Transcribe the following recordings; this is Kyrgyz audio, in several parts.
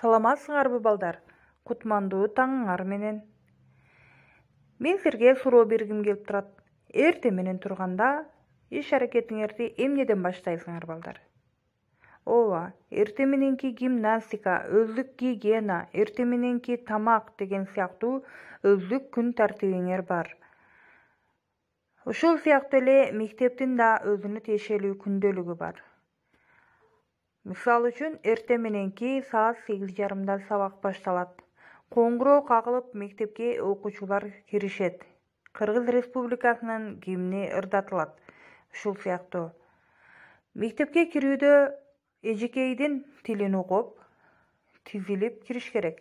Саламатсыңарбы балдар? Кутмандуу таңыңар менен. Мен силерге суроо бергим келип турат. Эрте менен турганда иш аракетиңерди эмнеден баштайсыңар балдар? Ооба, эрте мененки гимнастика, өздүк гигиена, эрте мененки тамак деген сыяктуу өздүк күн тартибиңер бар. Ушул сыяктуу эле мектептин да өзүнө тиешелүү күндөлүгү бар. Мисалы үчүн эрте мененки саат 8:30 сабак башталат. Коңгуроо кагылып мектепке окуучулар киришет. Кыргыз Республикасынын гимни ырдатылат. Ушул сыяктуу. Мектепке кирүүдө эжекейдин тилин угуп, тизилип кириш керек.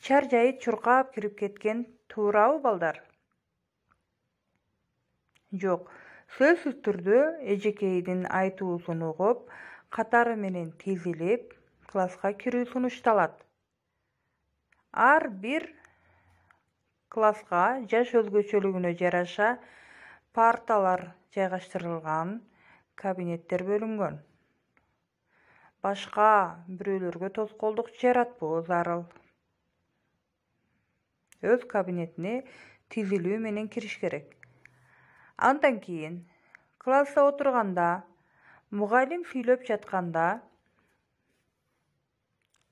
Чар-жайыт чуркап кирип кеткен туурабы балдар? Жок, сөзсүз түрдө эжекейдин айтуусун угуп, катары менен тизилип, класска кирүү сунушталат. Ар бир класска жаш өзгөчөлүгүнө жараша парталар жайгаштырылган, кабинеттер бөлүнгөн. Башка бирөөлөргө тоскоолдук жаратпоо зарыл. Өз кабинетине тизилүү менен кириш керек. Андан кийин класста отурганда, мугалим сүйлөп жатканда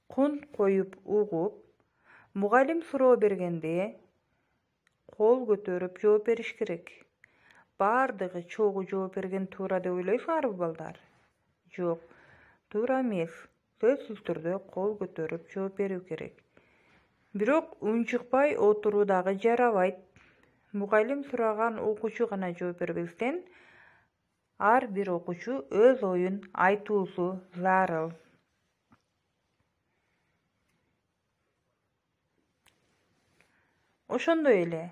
кун коюп угуп, мугалим суроо бергенде кол көтөрүп жооп бериш керек. Бардыгы чогуу жооп берген туура деп ойлойсуңарбы балдар? Жок, туура эмес. Сөзсүз түрдө кол көтөрүп жооп берүү керек. Бирок унчукпай отуруу дагы жарабайт. Мугалим сураган окуучу гана жооп бербестен, ар бир окуучу өз оюн айтуусу зарыл. Ошондой эле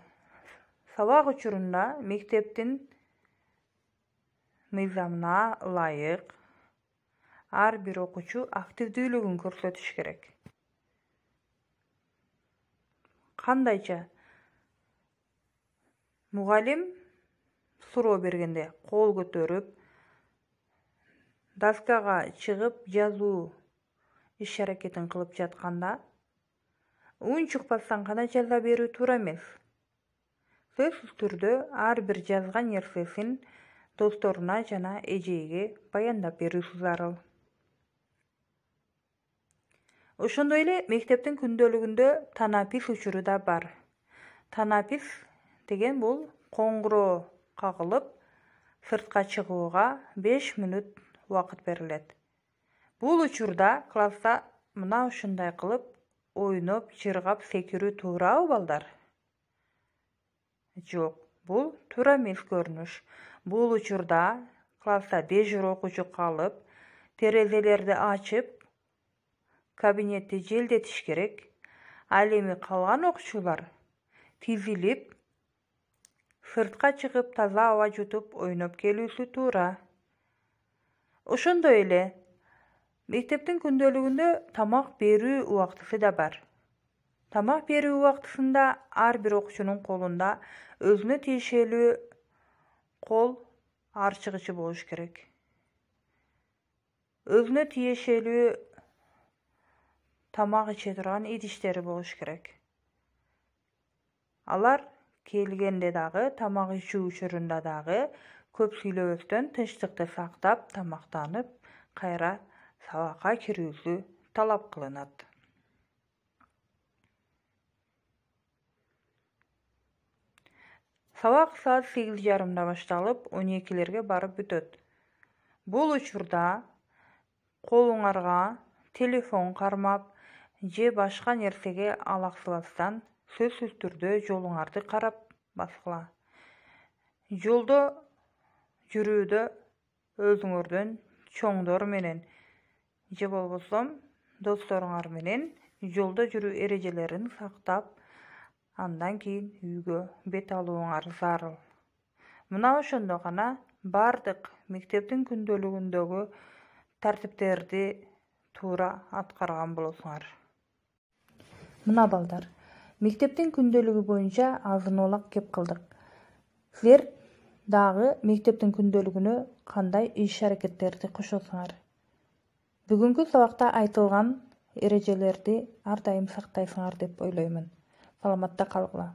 сабак учурунда мектептин мыйзамына ылайык ар бир окуучу активдүүлүгүн көрсөтүш керек. Кандайча? Мугалим суроо бергенде кол көтөрүп, доскага чыгып жазуу иш аракетин кылып жатканда, унчукпастан гана жаза берүү туура эмес. Сөзсүз түрдө ар бир жазган нерсесин досторуна жана эжейге баяндап берүүсү зарыл. Ошондой эле мектептин күндөлүгүндө танапис учуру да бар. Танапис деген бул коңгуроо кагылып, сыртка чыгууга 5 мүнөт убакыт берилет. Бул учурда класста мына ушундай кылып ойноп, жыргап секирүү туурабы балдар? Жок, бул туура эмес көрүнүш. Бул учурда класста дежур окуучу калып, терезелерди ачып, кабинетти желдетиш керек. Ал эми калган окуучулар тизилип, сыртка чыгып, таза аба жутуп, ойноп келүүсү туура. Ошондой эле мектептин күндөлүгүндө тамак берүү убактысы да бар. Тамак берүү убактысында ар бир окуучунун колунда өзүнө тиешелүү кол арчыгычы болуш керек. Өзүнө тиешелүү тамак иче турган идиштери болуш керек. Алар келгенде дагы, тамак ичүү учурунда дагы көп сүйлөбөстөн тынчтыкты сактап, тамактанып, кайра сабакка кирүүсү талап кылынат. Сабак саат 8:30 башталып, 12-лерге барып бүтөт. Бул учурда колуңарга телефон кармап же башка нерсеге алаксыбастан сөзсүз түрдө жолуңарды карап баскыла. Жолдо жүрүүдө өзүңөрдөн чоңдор менен же болбосо досторуңар менен жолдо жүрүү эрежелерин сактап, андан кийин үйгө бет алууңар зарыл. Мына ошондо гана бардык мектептин күндөлүгүндөгү тартиптерди туура аткарган болосуңар. Мына балдар, мектептин күндөлүгү боюнча азын-аулак кеп кылдык. Силер дагы мектептин күндөлүгүнө кандай иш аракеттерди кошосуңар? Бүгүнкү сабакта айтылган erejelerdi ar daim saktaýsyňar dep oýlaýmyn. Salamatda kalgıla.